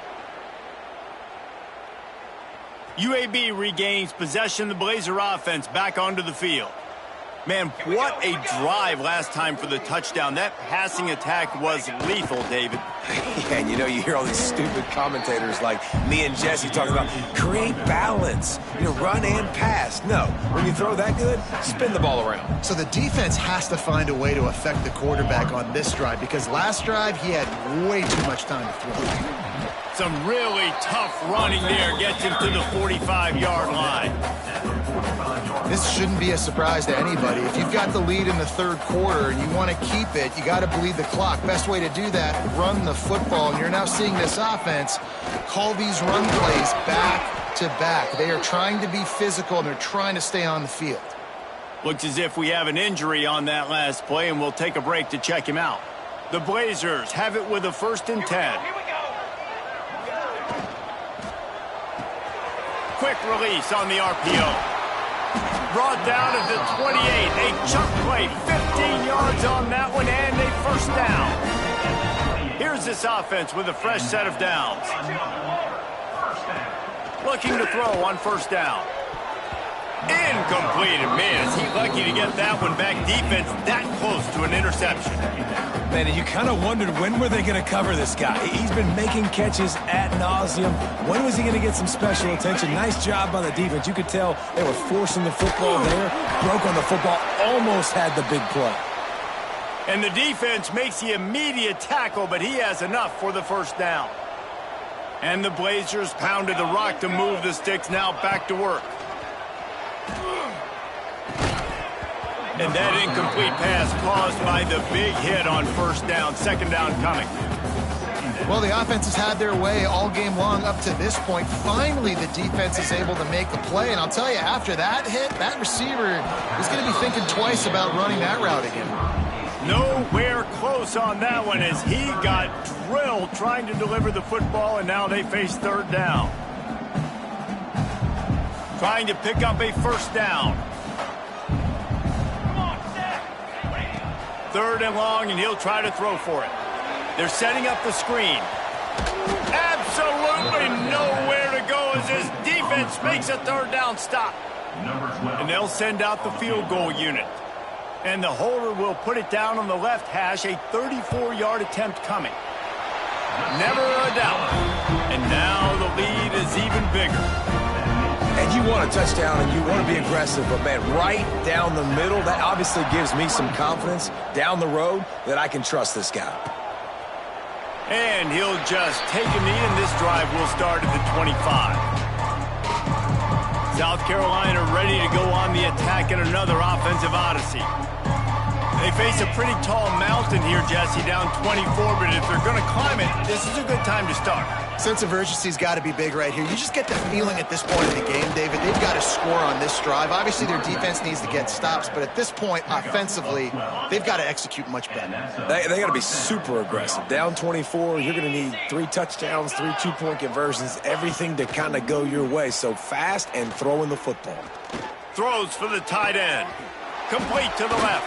UAB regains possession of the Blazer offense back onto the field. Man, what a drive last time for the touchdown. That passing attack was lethal, David. Yeah, and you know, you hear all these stupid commentators like me and Jesse talking about create balance, run and pass. No, when you throw that good, spin the ball around. So the defense has to find a way to affect the quarterback on this drive, because last drive he had way too much time to throw. Some really tough running there gets him to the 45-yard line. This shouldn't be a surprise to anybody. If you've got the lead in the 3rd quarter and you want to keep it, you got to bleed the clock. Best way to do that, run the football. And you're now seeing this offense call these run plays back to back. They are trying to be physical, and they're trying to stay on the field. Looks as if we have an injury on that last play, and we'll take a break to check him out. The Blazers have it with a 1st and 10. Quick release on the RPO. Brought down at the 28. A chunk play, 15 yards on that one, and a 1st down. Here's this offense with a fresh set of downs. Looking to throw on 1st down. Incomplete. Man, is he lucky to get that one back. Defense that close to an interception. Man, and you kind of wondered, when were they going to cover this guy? He's been making catches ad nauseum. When was he going to get some special attention? Nice job by the defense. You could tell they were forcing the football there. Broke on the football, almost had the big play. And the defense makes the immediate tackle, but he has enough for the 1st down. And the Blazers pounded the rock to move the sticks, now back to work. And that incomplete pass caused by the big hit on 1st down. 2nd down coming. Well, the offense has had their way all game long up to this point. Finally, the defense is able to make the play. And I'll tell you, after that hit, that receiver is going to be thinking twice about running that route again. Nowhere close on that one as he got drilled trying to deliver the football, and now they face 3rd down. Trying to pick up a 1st down. 3rd and long, and he'll try to throw for it. They're setting up the screen. Absolutely nowhere to go as this defense makes a 3rd down stop. And they'll send out the field goal unit. And the holder will put it down on the left hash, a 34-yard attempt coming. Never a doubt. And now the lead is even bigger. And you want a touchdown and you want to be aggressive, but man, right down the middle, that obviously gives me some confidence down the road that I can trust this guy. And he'll just take a knee, and this drive will start at the 25. South Carolina ready to go on the attack in another offensive odyssey. They face a pretty tall mountain here, Jesse, down 24, but if they're going to climb it, this is a good time to start. Sense of urgency's got to be big right here. You just get the feeling at this point of the game, David, they've got to score on this drive. Obviously, their defense needs to get stops, but at this point, offensively, they've got to execute much better. They got to be super aggressive. Down 24, you're going to need 3 touchdowns, 3 two-point conversions, everything to kind of go your way. So fast and throwing the football. Throws for the tight end. Complete to the left.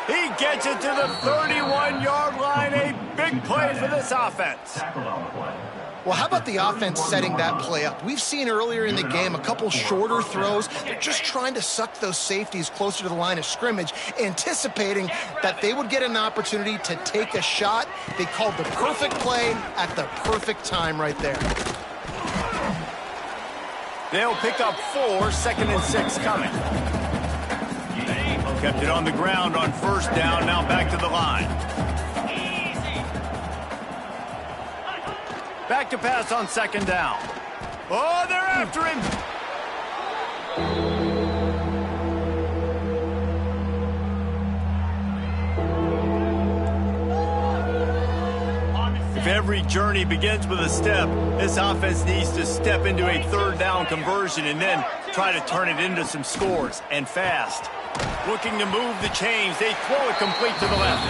He gets it to the 31-yard line. A big play for this offense. Well, how about the offense setting that play up? We've seen earlier in the game a couple shorter throws. They're just trying to suck those safeties closer to the line of scrimmage, anticipating that they would get an opportunity to take a shot. They called the perfect play at the perfect time right there. They'll pick up 4, 2nd and 6 coming. Kept it on the ground on 1st down, now back to the line. Back to pass on 2nd down. Oh, they're after him. If every journey begins with a step, this offense needs to step into a 3rd down conversion and then try to turn it into some scores, and fast. Looking to move the chains. They throw it complete to the left.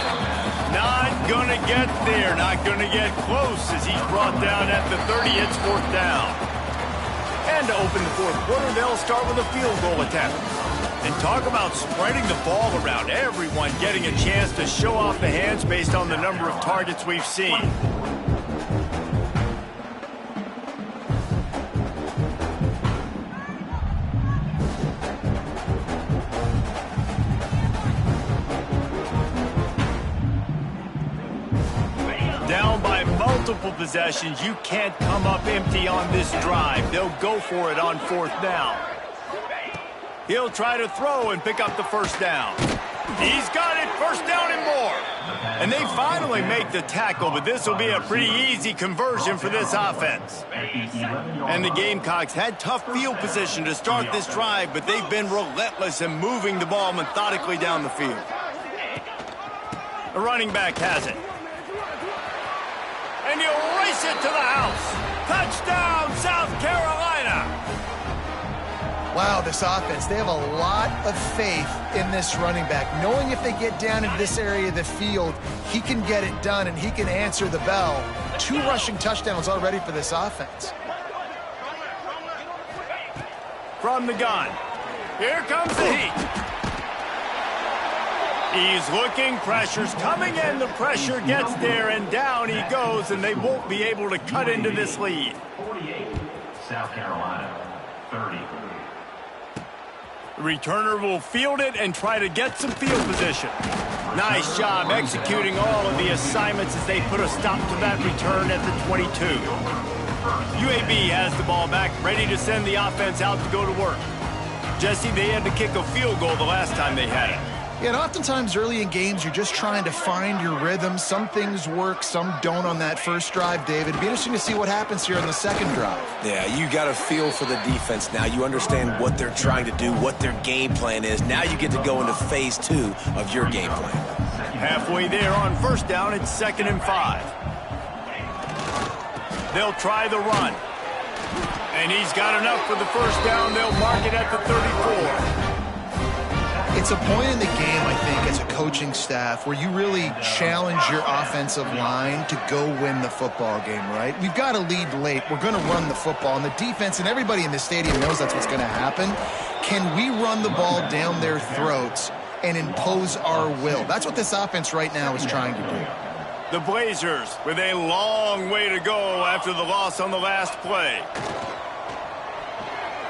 Not going to get there. Not going to get close as he's brought down at the 30. It's 4th down. And to open the 4th quarter, they'll start with a field goal attempt. And talk about spreading the ball around. Everyone getting a chance to show off the hands based on the number of targets we've seen. Down by multiple possessions, you can't come up empty on this drive. They'll go for it on 4th down. He'll try to throw and pick up the 1st down. He's got it, 1st down and more. And they finally make the tackle, but this will be a pretty easy conversion for this offense. And the Gamecocks had tough field position to start this drive, but they've been relentless in moving the ball methodically down the field. The running back has it. And he'll race it to the house. Touchdown, South Carolina. Wow, this offense, they have a lot of faith in this running back, knowing if they get down into this area of the field, he can get it done and he can answer the bell. 2 rushing touchdowns already for this offense. From the gun, here comes the heat. He's looking, pressure's coming in, the pressure gets there, and down he goes, and they won't be able to cut into this lead. 48, South Carolina, 30. The returner will field it and try to get some field position. Nice job executing all of the assignments as they put a stop to that return at the 22. UAB has the ball back, ready to send the offense out to go to work. Jesse, they had to kick a field goal the last time they had it. Yeah, and oftentimes early in games, you're just trying to find your rhythm. Some things work, some don't on that first drive, David. It'd be interesting to see what happens here on the 2nd drive. Yeah, you got a feel for the defense now. You understand what they're trying to do, what their game plan is. Now you get to go into phase 2 of your game plan. Halfway there on 1st down, it's 2nd and 5. They'll try the run. And he's got enough for the 1st down. They'll mark it at the 34. It's a point in the game, I think, as a coaching staff where you really challenge your offensive line to go win the football game, right? We've got to lead late. We're going to run the football. And the defense and everybody in the stadium knows that's what's going to happen. Can we run the ball down their throats and impose our will? That's what this offense right now is trying to do. The Blazers with a long way to go after the loss on the last play.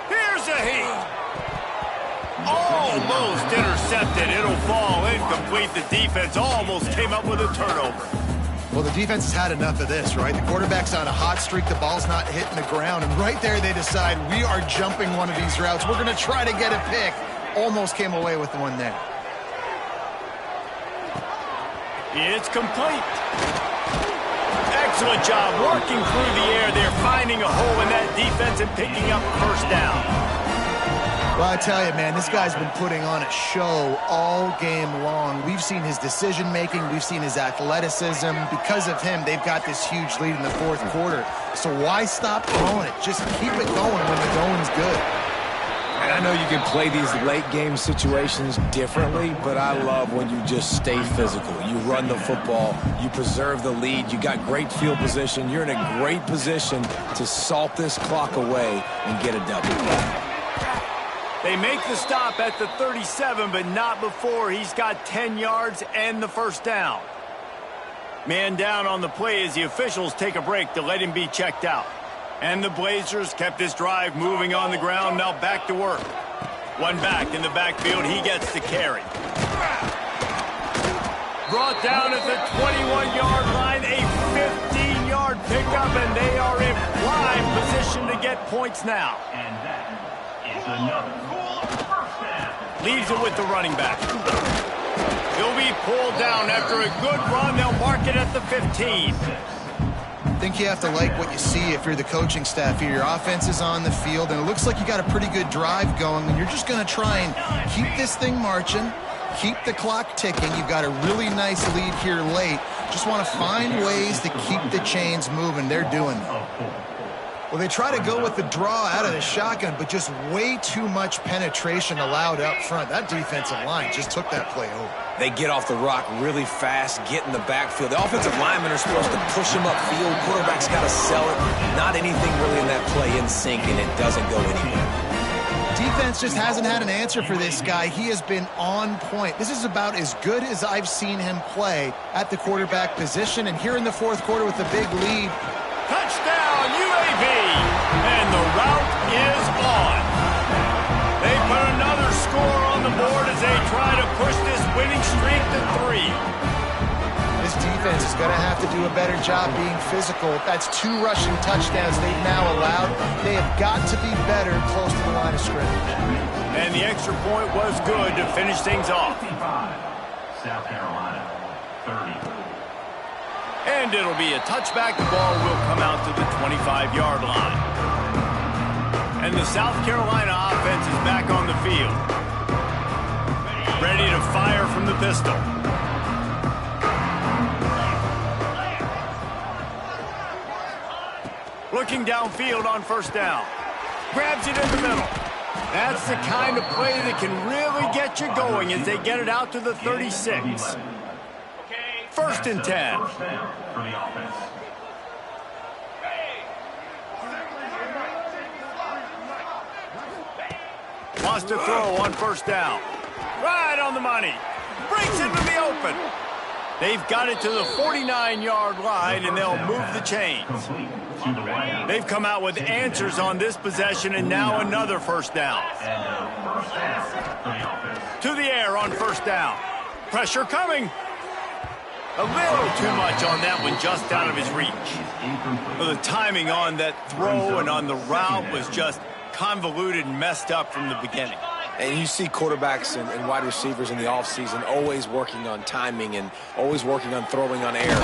Here's a heat. Almost intercepted. It'll fall incomplete. The defense almost came up with a turnover. Well, the defense has had enough of this, right? The quarterback's on a hot streak. The ball's not hitting the ground. And right there, they decide we are jumping one of these routes. We're going to try to get a pick. Almost came away with the one there. It's complete. Excellent job working through the air. They're finding a hole in that defense and picking up 1st down. Well, I tell you, man, this guy's been putting on a show all game long. We've seen his decision-making. We've seen his athleticism. Because of him, they've got this huge lead in the 4th quarter. So why stop throwing it? Just keep it going when the going's good. And I know you can play these late-game situations differently, but I love when you just stay physical. You run the football. You preserve the lead. You got great field position. You're in a great position to salt this clock away and get a W. They make the stop at the 37, but not before he's got 10 yards and the 1st down. Man down on the play as the officials take a break to let him be checked out. And the Blazers kept this drive moving on the ground, now back to work. One back in the backfield, he gets the carry. Brought down at the 21-yard line, a 15-yard pickup, and they are in prime position to get points now. And that is another first down. Leaves it with the running back. He'll be pulled down after a good run. They'll mark it at the 15. I think you have to like what you see if you're the coaching staff here. Your offense is on the field, and it looks like you got a pretty good drive going, and you're just going to try and keep this thing marching, keep the clock ticking. You've got a really nice lead here late. Just want to find ways to keep the chains moving. They're doing that. Well, they try to go with the draw out of the shotgun, but just way too much penetration allowed up front. That defensive line just took that play over. They get off the rock really fast, get in the backfield. The offensive linemen are supposed to push him upfield. Quarterback's got to sell it. Not anything really in that play in sync, and it doesn't go anywhere. Defense just hasn't had an answer for this guy. He has been on point. This is about as good as I've seen him play at the quarterback position. And here in the fourth quarter with a big lead. Touchdown, UAB! And the route is on. They put another score on the board as they try to push this winning streak to 3. This defense is going to have to do a better job being physical. That's 2 rushing touchdowns they've now allowed. They have got to be better close to the line of scrimmage. And the extra point was good to finish things off. 55, South Carolina, 30. And it'll be a touchback. The ball will come out to the 25-yard line. And the South Carolina offense is back on the field. Ready to fire from the pistol. Looking downfield on first down. Grabs it in the middle. That's the kind of play that can really get you going as they get it out to the 36. First and 10. First down for the offense. Wants to throw on first down. Right on the money. Breaks into the open. They've got it to the 49-yard line, and they'll move the chains. They've come out with answers on this possession, and now another first down. To the air on first down. Pressure coming. A little too much on that one, just out of his reach. Well, the timing on that throw and on the route was just convoluted and messed up from the beginning. And you see quarterbacks and wide receivers in the offseason always working on timing and always working on throwing on air.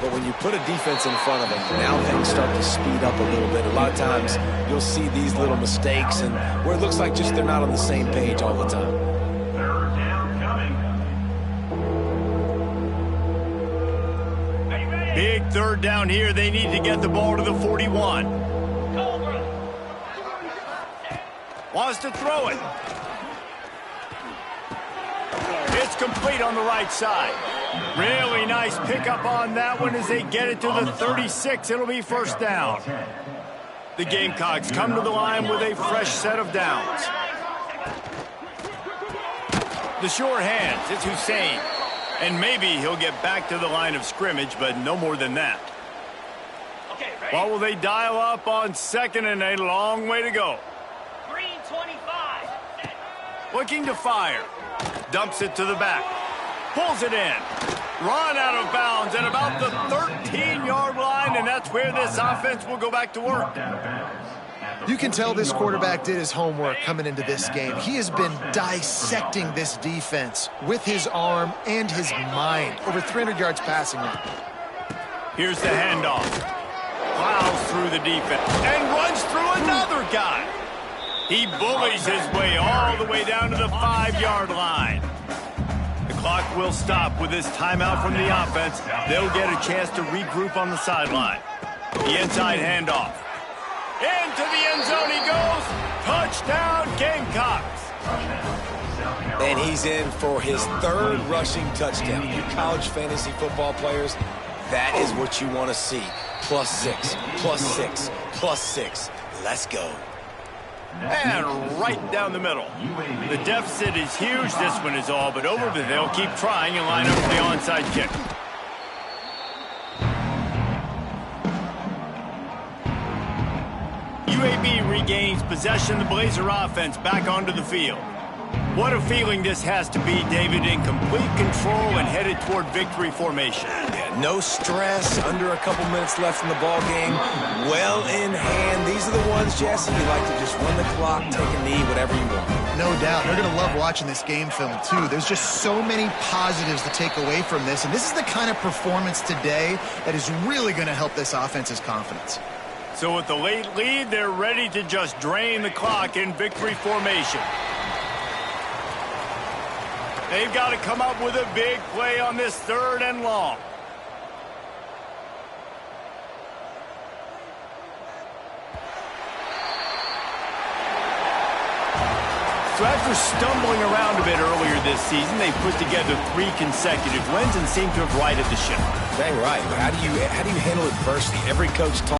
But when you put a defense in front of them, now things start to speed up a little bit. A lot of times you'll see these little mistakes and where it looks like just they're not on the same page all the time. Third down coming. Big third down here. They need to get the ball to the 41. Wants to throw it. It's complete on the right side. Really nice pickup on that one as they get it to the 36. It'll be first down. The Gamecocks come to the line with a fresh set of downs. The sure hands, it's Hussein. And maybe he'll get back to the line of scrimmage, but no more than that. What will they dial up on second and a long way to go? Green 25. Looking to fire. Dumps it to the back. Pulls it in. Run out of bounds at about the 13-yard line, and that's where this offense will go back to work. You can tell this quarterback did his homework coming into this game. He has been dissecting this defense with his arm and his mind. Over 300 yards passing now. Here's the handoff. Plows through the defense and runs through another guy. He bullies his way all the way down to the 5-yard line. The clock will stop with this timeout from the offense. They'll get a chance to regroup on the sideline. The inside handoff. Into the end zone he goes. Touchdown, Gamecocks. And he's in for his third rushing touchdown. You college fantasy football players, that is what you want to see. +6, +6, +6. Let's go. And right down the middle. The deficit is huge. This one is all but over, but they'll keep trying and line up for the onside kick. UAB regains possession of the Blazer offense back onto the field. What a feeling this has to be, David, in complete control and headed toward victory formation. Yeah, no stress, under a couple minutes left in the ball game, well in hand. These are the ones, Jesse, you like to just run the clock, take a knee, whatever you want. No doubt. They're going to love watching this game film, too. There's just so many positives to take away from this, and this is the kind of performance today that is really going to help this offense's confidence. So with the late lead, they're ready to just drain the clock in victory formation. They've got to come up with a big play on this 3rd and long. So after stumbling around a bit earlier this season, they've put together 3 consecutive wins and seem to have righted the ship. Dang right. How do you handle adversity? Every coach talks